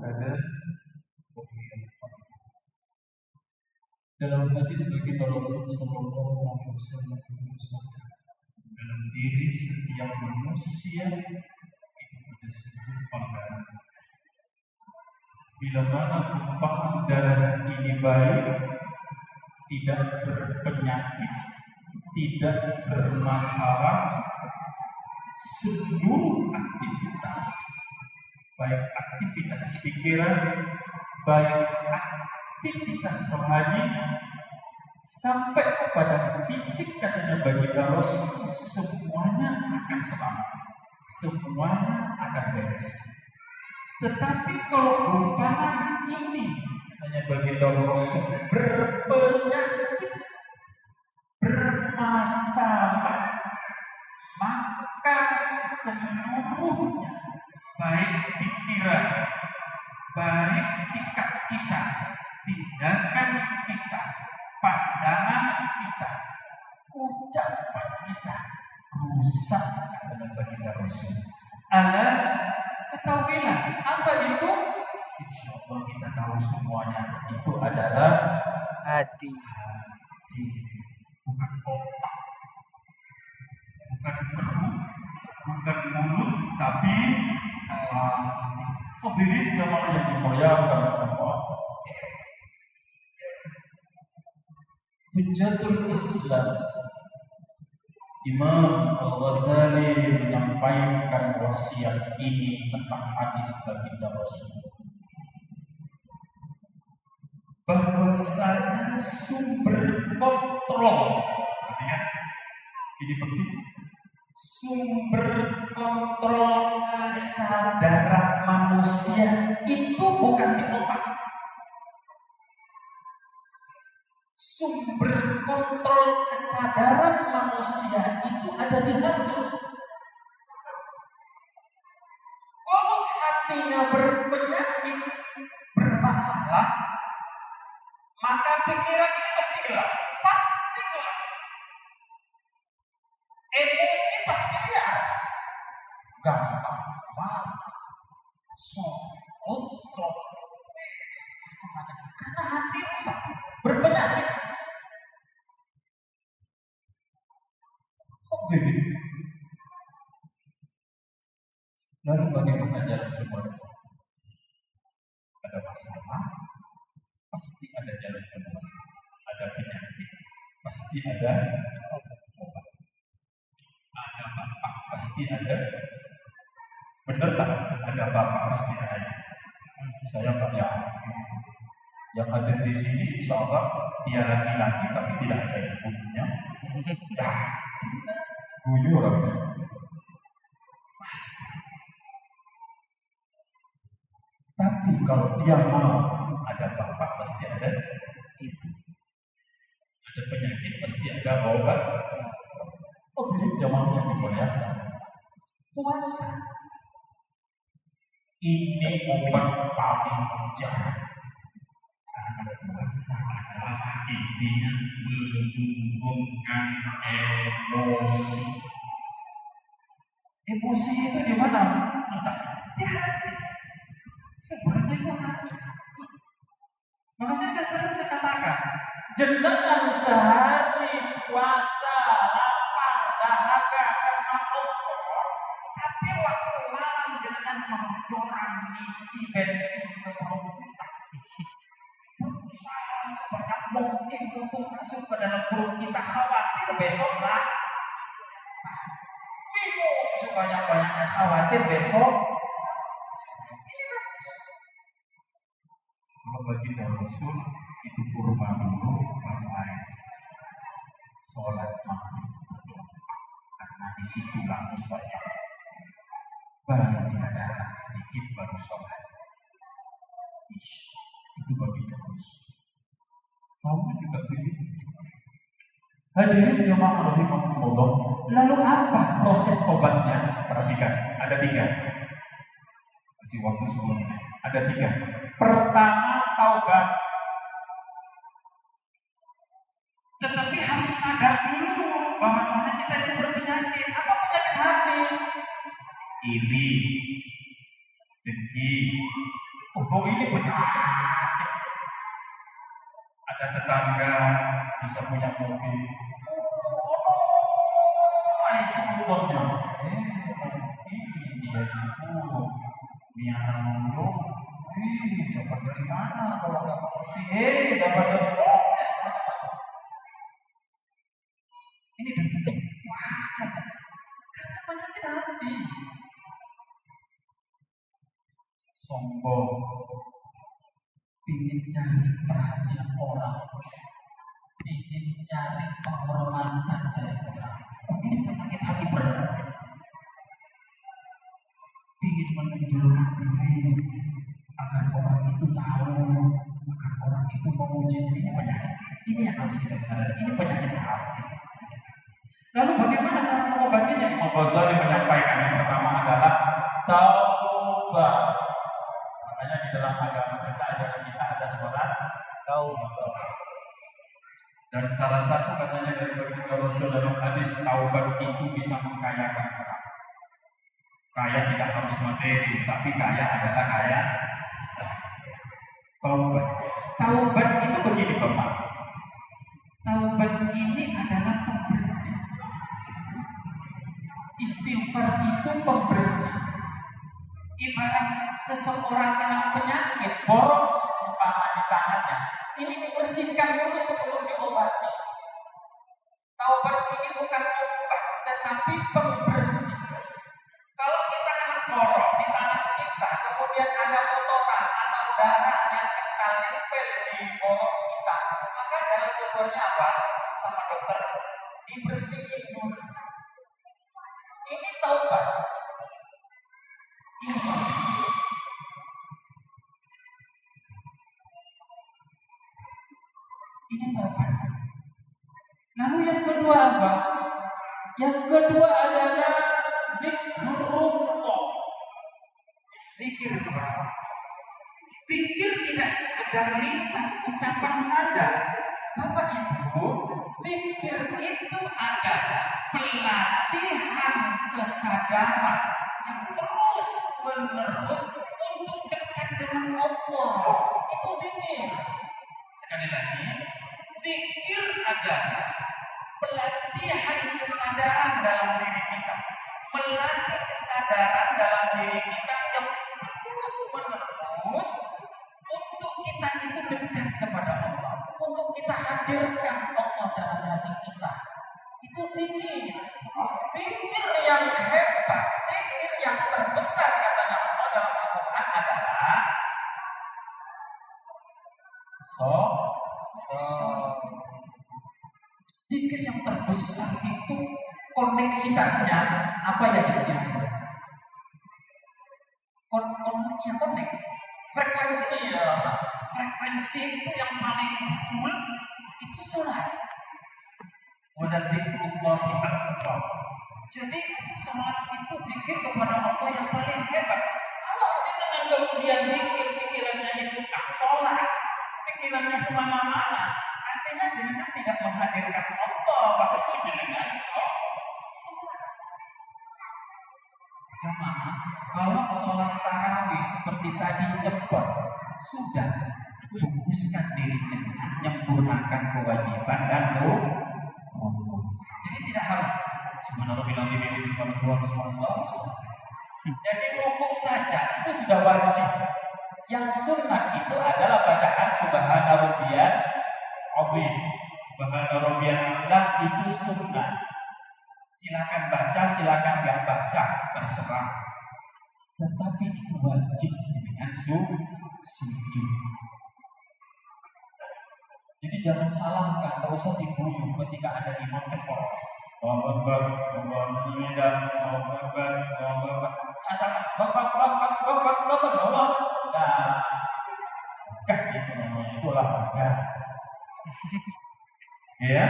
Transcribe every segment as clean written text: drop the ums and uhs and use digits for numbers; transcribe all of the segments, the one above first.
ada dalam hadis baginda Rasul sallallahu alaihi wasallam bersabda, dalam diri setiap manusia itu ada sebuah pangkalan. Bila mana tumpahan darah ini baik, tidak berpenyakit, tidak bermasalah, seluruh aktivitas, baik aktivitas pikiran, baik aktivitas rohani, sampai kepada fisik, katanya baginda Rasul, semuanya akan selamat, semuanya akan beres. Tetapi kalau umpama ini, katanya baginda Rasul, berpenyakit, bermasalah, maka seluruhnya, baik pikiran, baik sikap kita, tindakan kita, pandangan kita, ucapan kita rusak, kata baginda Rasul. Ala, ketahuilah apa itu? Insya Allah kita tahu semuanya. Itu adalah hati, bukan otak, bukan perut, bukan mulut, tapi hadirin jamaah yang dimuliakan Allah. Hujjatul Islam Imam Al-Ghazali menyampaikan wasiat ini tentang hadis baginda Rasul, bahwasanya sumber kontrol, ini penting, sumber kontrol kesadaran manusia itu bukan di otak. Sumber kontrol kesadaran manusia itu ada di hati. Kalau hatinya berpenyakit, bermasalah, maka pikiran ini pasti gelap, pasti gelap. Emosi pasti ada, gampang marah, kontrol, macam-macam, karena hati rusak, berpenyakit. Lalu bagaimana jalan keluar? Ada masalah, pasti ada jalan keluar. Ada penyakit, pasti ada obat. Ada bapak, pasti ada. Benar tak? Ada bapak, pasti ada. Saya Pak yang hadir di sini, insya Allah dia laki-laki tapi tidak ada ibunya. Ya, guyu orangnya. Tapi kalau dia mau, ada bapak pasti ada ibu. Ada penyakit pasti ada obat. Oh, jadi jamaah yang dimuliakan. Puasa. Ini obat paling jahat. Karena puasa adalah intinya menurunkan emosi. Emosi itu di mana? Di hati. Sebenarnya itu hati. Makanya saya sering katakan, jenengan sehari puasa, lapar, dahaga karena lapar, tapi waktu malam jenengan cor-coran isi bensin ke perut kita. Berusaha sebanyak mungkin untuk masuk ke dalam perut kita, khawatir besok lah. Minum sebanyak-banyaknya, khawatir besok. Kalau baginda Rasul itu kurma dulu, baru air sisa. Sholat maghrib berdoa, karena di situ kamu sholat. Baru ada sedikit baru sholat. Itu baginda Rasul. Sama juga begitu. Hadirin jemaah rahimahumullah. Lalu apa proses obatnya? Perhatikan, ada 3. Masih waktu sebelumnya. Ada 3. Pertama, taubat. Tetapi harus sadar dulu bahwasanya kita itu berpenyakit. Apa penyakit hati? Iri, dengki. Oh, Oh ini penyakit. Ada tetangga bisa punya mobil. Oh, sumbernya. Ini dia itu miara burung. Dapat dari mana kalau nggak bersih? Dapat dari polis. Ini demi wah, karena penyakit hati. Sombong, ingin cari perhatian orang, ingin cari penghormatan dari orang. Ini penyakit hati berat. Ingin menunjukkan diri agar orang itu tahu, agar orang itu memuji. Ini penyakit. Ini yang harus kita sadari. Ini penyakit hati. Lalu bagaimana cara mengobatinya? Imam Ghazali menyampaikan yang pertama adalah taubat. Makanya di dalam agama kita ada sholat taubat. Dan salah satu katanya dari baginda Rasul dalam hadis, taubat itu bisa mengkayakan orang. Kaya tidak harus materi, tapi kaya adalah kaya taubat. Taubat itu begini Bapak. Taubat ini adalah pembersih. Istighfar itu pembersih. Ibarat seseorang kena penyakit, borok umpama di tangannya, ini dibersihkan dulu sebelum diobati. Taubat ini bukan obat, tetapi pembersih. Kalau kita kena borok di tangan kita, kemudian ada kotoran atau darah yang kental nempel di borok kita, maka dalam contohnya apa? Sama dokter, dibersihin dulu. Ini taubat. Ini taubat. Lalu yang kedua apa? Yang kedua adalah zikrullah. Zikir kepada. Zikir tidak sekedar lisan, ucapan saja. Bapak Ibu, zikir itu adalah pelatihan kesadaran yang terus menerus untuk dekat dengan Allah. Itu zikir. Sekali lagi, zikir adalah pelatihan kesadaran dalam diri kita. Melatih kesadaran dalam diri kita yang terus menerus untuk kita itu dekat kepada Allah. Untuk kita hadirkan Allah dalam hati kita. Itu zikir. Zikir yang hebat, zikir yang terbesar katanya Allah dalam Al-Quran adalah zikir yang terbesar itu koneksitasnya apa ya istilahnya? Konek. Frekuensi ya. Frekuensi itu yang paling full itu sholat. Wadadzikrullahi akbar. Jadi sholat itu zikir kepada Allah yang paling hebat. Kalau dengan kemudian zikir pikirannya itu tak sholat, pikirannya kemana-mana, artinya jenengan tidak menghadirkan Allah, padahal jenengan sholat. Jamaah, kalau sholat tarawih seperti tadi cepat, sudah fokuskan diri jenengan menyempurnakan kewajiban dan rukun. Jadi tidak harus subhanallah. Jadi rukun saja itu sudah wajib. Yang sunnah itu adalah bacaan subhana rabbiyal azim. Subhana rabbiyal a'la itu sunnah. Silakan baca, silakan nggak baca, terserah. Tetapi itu wajib dengan sujud. Jadi jangan salahkan, tak usah diguyu ketika ada imam cepot. Allah Akbar, asal Allah. Nah, itu namanya itu olahraga. Ya,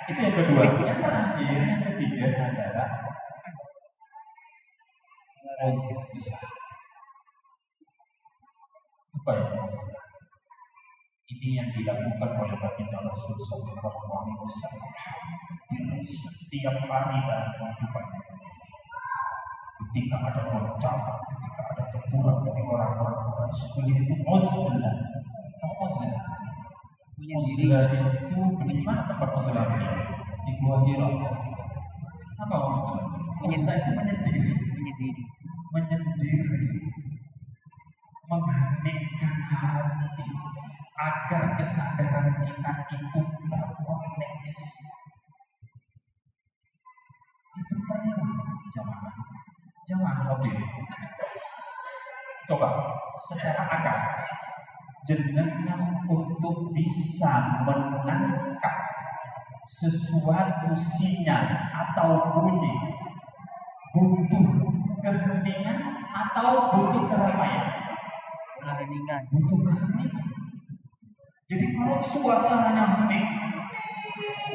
itu yang kedua. Yang terakhir, yang ketiga adalah apa ya? Ini yang dilakukan oleh baginda Rasul Sallallahu Alaihi Wasallam setiap hari dalam kehidupan. Ketika ada goncangan, ketika ada curang dari orang-orang seperti itu. Uzlah. Uzlah. Uzlah itu di mana tempat uzlah ini? Di Gua Hira. Apa uzlah? Uzlah itu menyendiri. Mengheningkan hati agar kesadaran kita itu terkoneksi. Itu perlu jamaah oke. Coba secara akal jenengan untuk bisa menangkap sesuatu sinyal atau bunyi butuh keheningan atau butuh keramaian? Butuh keheningan. Jadi kalau suasananya hening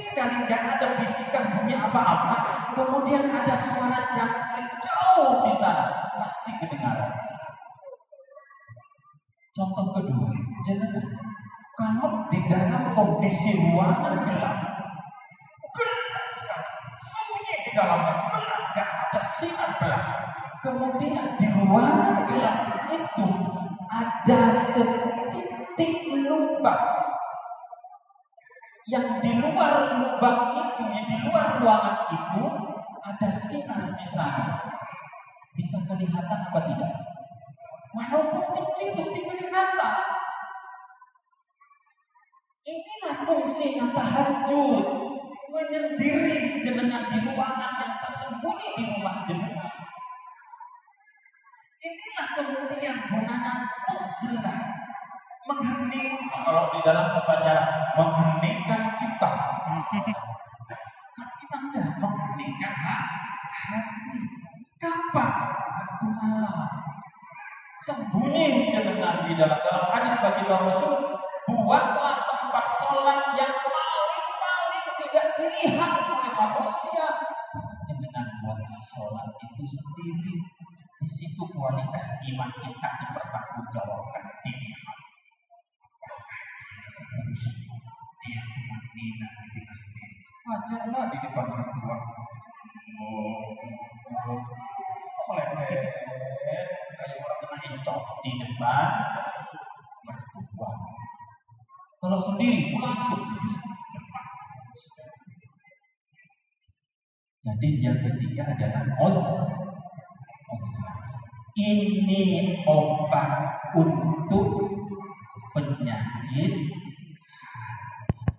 sekali, nggak ada bisikan bunyi apa-apa, kemudian ada suara jangkrik jauh di sana, pasti kedengaran. Contoh kedua, jangan kalau di dalam kondisi ruangan gelap sekali, sunyi di dalamnya gelap, nggak ada sinar belas. Kemudian di ruangan gelap itu ada setitik lubang yang di luar lubang itu, yang di luar ruangan itu ada sinar di sana. Bisa kelihatan apa tidak? Walaupun kecil mesti kelihatan. Inilah fungsinya tahajud, menyendiri jenengan di ruangan yang tersembunyi di rumah jenengan. Inilah kemudian gunanya uzlah, mengheningkan. Kalau di dalam upacara mengheningkan cipta, kita tidak mengheningkan hati. Kapan? Waktu malam. Sembunyi jenengan di dalam hadis baginda Rasul, buatlah tempat sholat yang paling tidak dilihat oleh manusia. Jenengan buatlah sholat itu sendiri. Di situ kualitas iman kita dipertanggungjawabkan di dia iman dina kita sendiri. Wajarlah di depan orang tua. Oleh kayak orang kena encok di depan mertua. Kalau sendiri langsung. Jadi yang ketiga adalah uzlah. Ini obat untuk